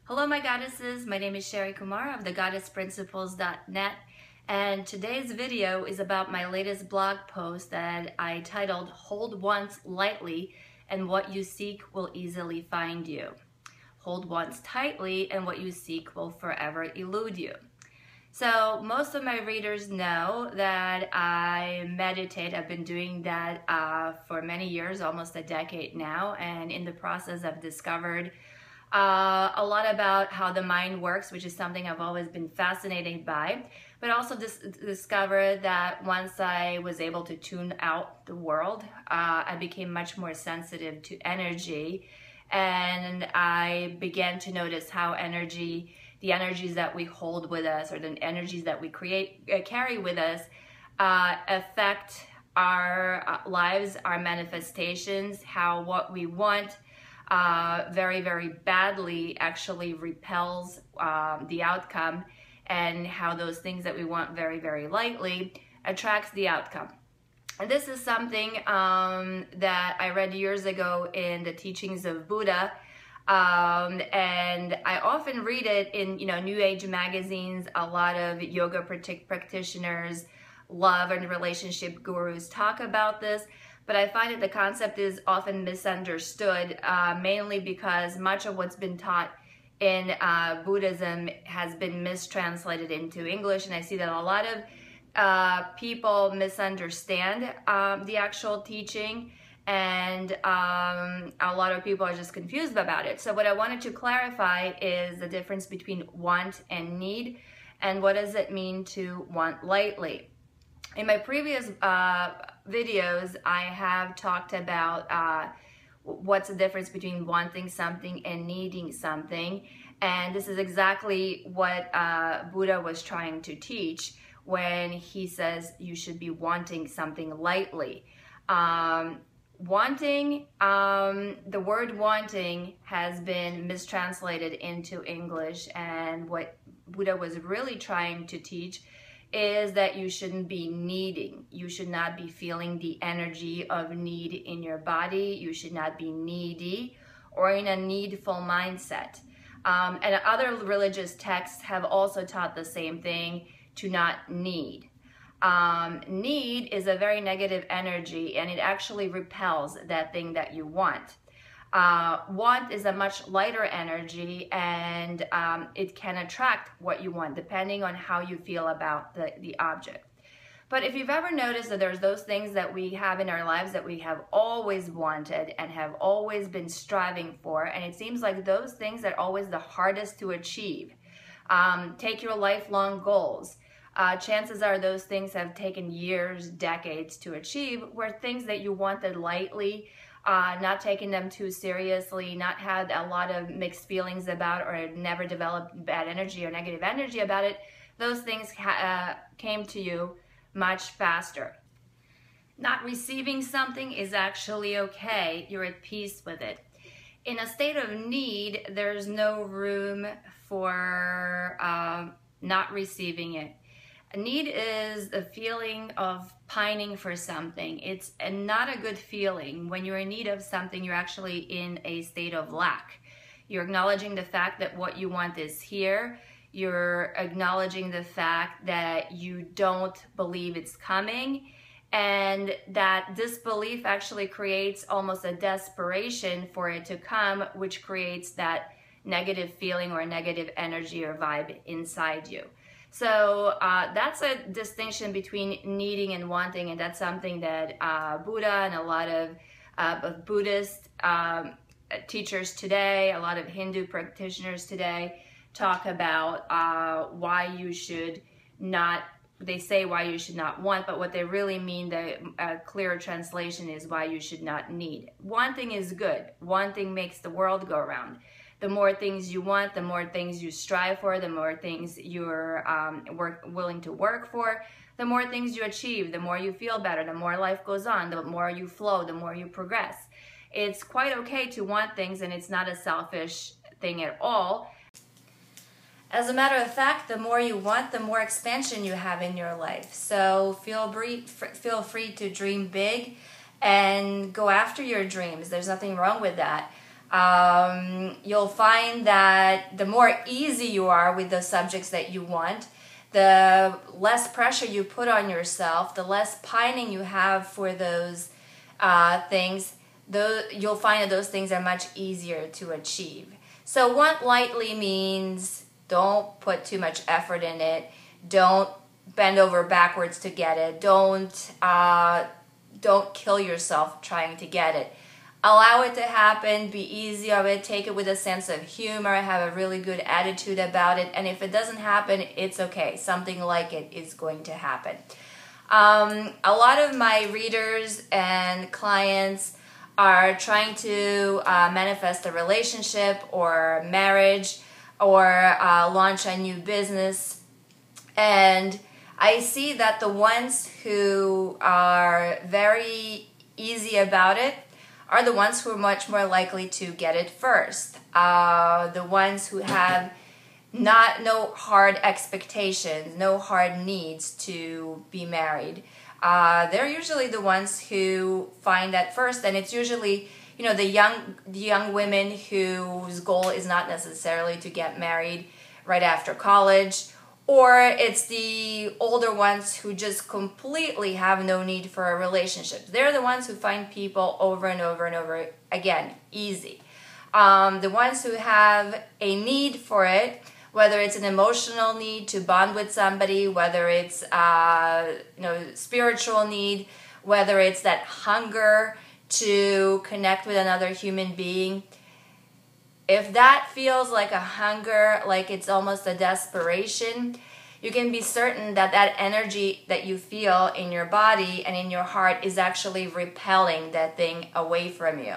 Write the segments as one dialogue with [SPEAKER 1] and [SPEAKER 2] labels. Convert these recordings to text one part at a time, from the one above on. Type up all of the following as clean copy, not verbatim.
[SPEAKER 1] Hello my goddesses, my name is Sherry Kumar of the GoddessPrinciples.net, and today's video is about my latest blog post that I titled Hold Once Lightly and What You Seek Will Easily Find You. Hold once tightly and what you seek will forever elude you. So most of my readers know that I meditate. I've been doing that for many years, almost a decade now, and in the process I've discovered a lot about how the mind works, which is something I've always been fascinated by, but also discovered that once I was able to tune out the world, I became much more sensitive to energy, and I began to notice how the energies that we hold with us, or the energies that we carry with us, affect our lives, our manifestations, how what we want very, very badly actually repels the outcome, and how those things that we want very, very lightly attracts the outcome. And this is something that I read years ago in the teachings of Buddha, and I often read it in New Age magazines. A lot of yoga practitioners, love and relationship gurus talk about this. But I find that the concept is often misunderstood, mainly because much of what's been taught in Buddhism has been mistranslated into English, and I see that a lot of people misunderstand the actual teaching, and a lot of people are just confused about it. So what I wanted to clarify is the difference between want and need, and what does it mean to want lightly. In my previous videos, I have talked about what's the difference between wanting something and needing something, and this is exactly what Buddha was trying to teach when he says you should be wanting something lightly. Wanting, the word wanting has been mistranslated into English, and what Buddha was really trying to teach is that you shouldn't be needing. You should not be feeling the energy of need in your body. You should not be needy or in a needful mindset. And other religious texts have also taught the same thing, to not need. Need is a very negative energy, and it actually repels that thing that you want. Want is a much lighter energy, and it can attract what you want depending on how you feel about the object. But if you've ever noticed that there's those things that we have in our lives that we have always wanted and have always been striving for, and it seems like those things are always the hardest to achieve. Take your lifelong goals. Chances are those things have taken years, decades to achieve, were things that you wanted lightly, not taking them too seriously, not had a lot of mixed feelings about, or never developed bad energy or negative energy about it. Those things came to you much faster. Not receiving something is actually okay. You're at peace with it. In a state of need, there's no room for not receiving it. Need is the feeling of pining for something. It's not a good feeling. When you're in need of something, you're actually in a state of lack. You're acknowledging the fact that what you want is here. You're acknowledging the fact that you don't believe it's coming, and that disbelief actually creates almost a desperation for it to come, which creates that negative feeling or negative energy or vibe inside you. So that's a distinction between needing and wanting, and that's something that Buddha and a lot of Buddhist teachers today, a lot of Hindu practitioners today talk about why you should not, they say why you should not want, but what they really mean, the clearer translation is why you should not need. Wanting is good. Wanting makes the world go around. The more things you want, the more things you strive for, the more things you're willing to work for, the more things you achieve, the more you feel better, the more life goes on, the more you flow, the more you progress. It's quite okay to want things, and it's not a selfish thing at all. As a matter of fact, the more you want, the more expansion you have in your life. So feel free to dream big and go after your dreams. There's nothing wrong with that. You'll find that the more easy you are with the subjects that you want, the less pressure you put on yourself, the less pining you have for those things, you'll find that those things are much easier to achieve. So want lightly means don't put too much effort in it. Don't bend over backwards to get it. Don't kill yourself trying to get it. Allow it to happen, be easy of it, take it with a sense of humor, have a really good attitude about it, and if it doesn't happen, it's okay. Something like it is going to happen. A lot of my readers and clients are trying to manifest a relationship or marriage or launch a new business, and I see that the ones who are very easy about it are the ones who are much more likely to get it first. The ones who have no hard expectations, no hard needs to be married. They're usually the ones who find that first, and it's usually, you know, the young women whose goal is not necessarily to get married right after college, or it's the older ones who just completely have no need for a relationship. They're the ones who find people over and over and over again, easy. The ones who have a need for it, whether it's an emotional need to bond with somebody, whether it's spiritual need, whether it's that hunger to connect with another human being. If that feels like a hunger, like it's almost a desperation, you can be certain that that energy that you feel in your body and in your heart is actually repelling that thing away from you.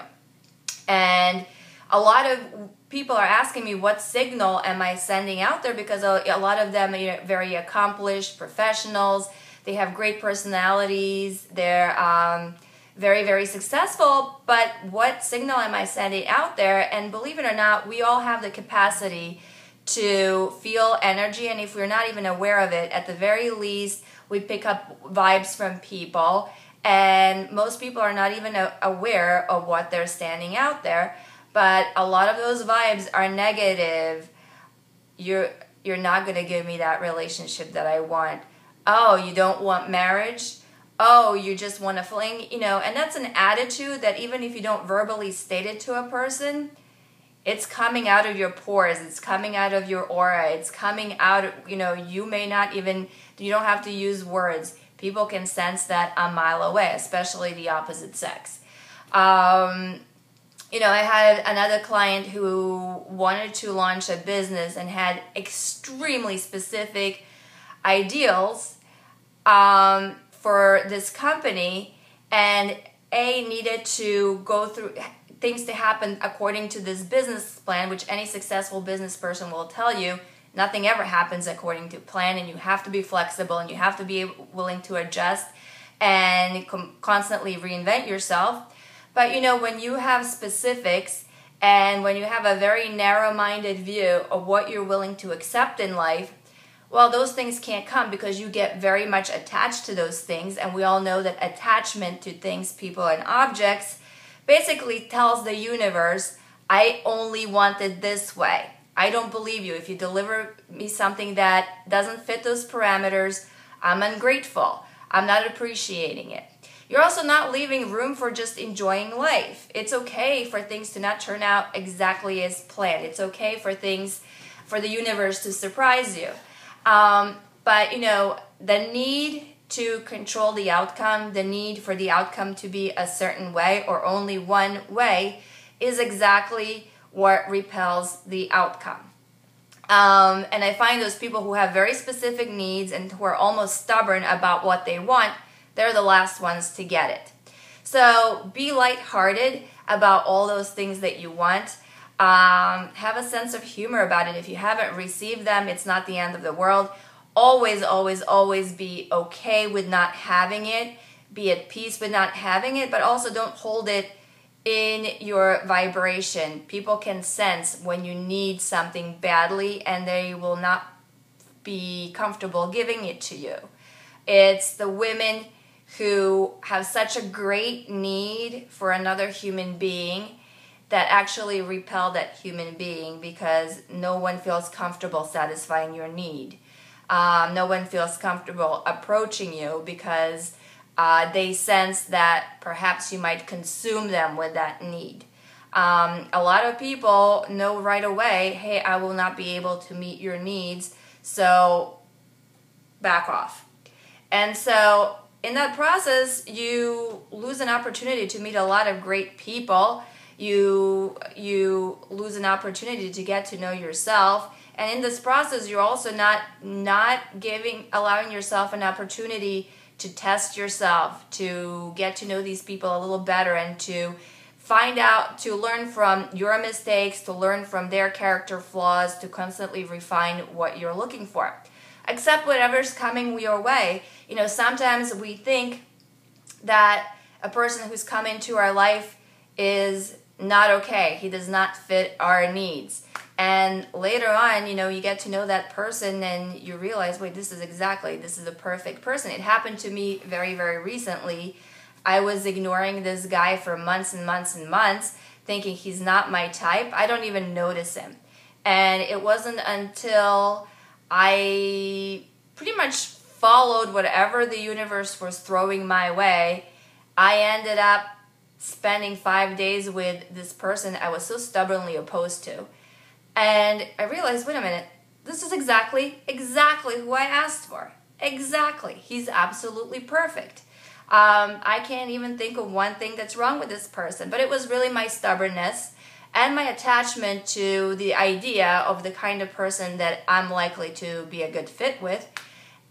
[SPEAKER 1] And a lot of people are asking me, what signal am I sending out there? Because a lot of them are very accomplished professionals. They have great personalities. They're very, very successful, but what signal am I sending out there? And believe it or not, we all have the capacity to feel energy, and if we're not even aware of it, at the very least, we pick up vibes from people, and most people are not even aware of what they're standing out there, but a lot of those vibes are negative. You're not going to give me that relationship that I want. Oh, you don't want marriage? Oh, you just want to fling, and that's an attitude that even if you don't verbally state it to a person, it's coming out of your pores, it's coming out of your aura, it's coming out, you may not even, you don't have to use words. People can sense that a mile away, especially the opposite sex. I had another client who wanted to launch a business and had extremely specific ideals, for this company, and needed to go through things to happen according to this business plan, which any successful business person will tell you, nothing ever happens according to plan, and you have to be flexible, and you have to be willing to adjust and constantly reinvent yourself. But when you have specifics, and when you have a very narrow-minded view of what you're willing to accept in life, well, those things can't come because you get very much attached to those things, and we all know that attachment to things, people, and objects basically tells the universe, I only want it this way. I don't believe you. If you deliver me something that doesn't fit those parameters, I'm ungrateful. I'm not appreciating it. You're also not leaving room for just enjoying life. It's okay for things to not turn out exactly as planned. It's okay for the universe to surprise you. But the need to control the outcome, the need for the outcome to be a certain way or only one way is exactly what repels the outcome. And I find those people who have very specific needs and who are almost stubborn about what they want, they're the last ones to get it. So be lighthearted about all those things that you want. Have a sense of humor about it. If you haven't received them, it's not the end of the world. Always, always, always be okay with not having it. Be at peace with not having it, but also don't hold it in your vibration. People can sense when you need something badly, and they will not be comfortable giving it to you. It's the women who have such a great need for another human being that actually repel that human being, because no one feels comfortable satisfying your need. No one feels comfortable approaching you because they sense that perhaps you might consume them with that need. A lot of people know right away, hey, I will not be able to meet your needs, so back off. And so in that process, you lose an opportunity to meet a lot of great people. You lose an opportunity to get to know yourself. And in this process, you're also not allowing yourself an opportunity to test yourself, to get to know these people a little better, and to find out, to learn from your mistakes, to learn from their character flaws, to constantly refine what you're looking for. Accept whatever's coming your way. You know, sometimes we think that a person who's come into our life is not okay. He does not fit our needs. And later on, you know, you get to know that person and you realize, wait, this is the perfect person. It happened to me very, very recently. I was ignoring this guy for months and months and months, thinking he's not my type. I don't even notice him. And it wasn't until I pretty much followed whatever the universe was throwing my way, I ended up spending 5 days with this person I was so stubbornly opposed to. And I realized, wait a minute, this is exactly who I asked for. Exactly. He's absolutely perfect. I can't even think of one thing that's wrong with this person, but it was really my stubbornness and my attachment to the idea of the kind of person that I'm likely to be a good fit with.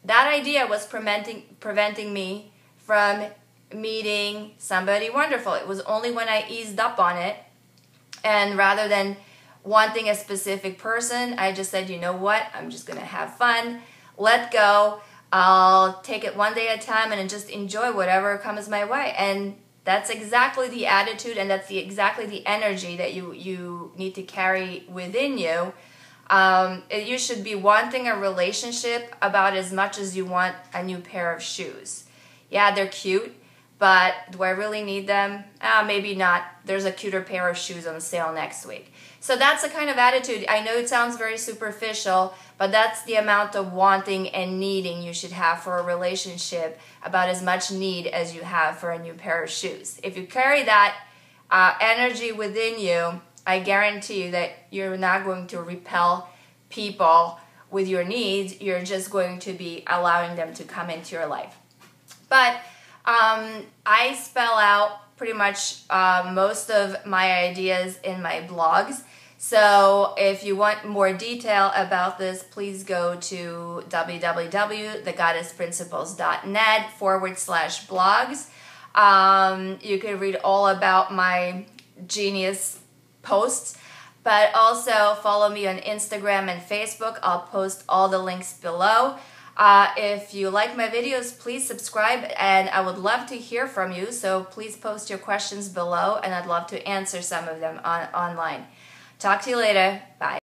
[SPEAKER 1] That idea was preventing me from meeting somebody wonderful. It was only when I eased up on it, and rather than wanting a specific person, I just said, you know what, I'm just going to have fun, let go, I'll take it one day at a time and just enjoy whatever comes my way. And that's exactly the attitude, and that's exactly the energy that you need to carry within you. You should be wanting a relationship about as much as you want a new pair of shoes. Yeah, they're cute, but do I really need them? Maybe not. There's a cuter pair of shoes on sale next week. So that's the kind of attitude. I know it sounds very superficial, but that's the amount of wanting and needing you should have for a relationship, about as much need as you have for a new pair of shoes. If you carry that energy within you, I guarantee you that you're not going to repel people with your needs. You're just going to be allowing them to come into your life. But I spell out pretty much most of my ideas in my blogs. So if you want more detail about this, please go to www.thegoddessprinciples.net/blogs. You can read all about my genius posts, but also follow me on Instagram and Facebook. I'll post all the links below. If you like my videos, please subscribe, and I would love to hear from you. So please post your questions below, and I'd love to answer some of them online. Talk to you later. Bye.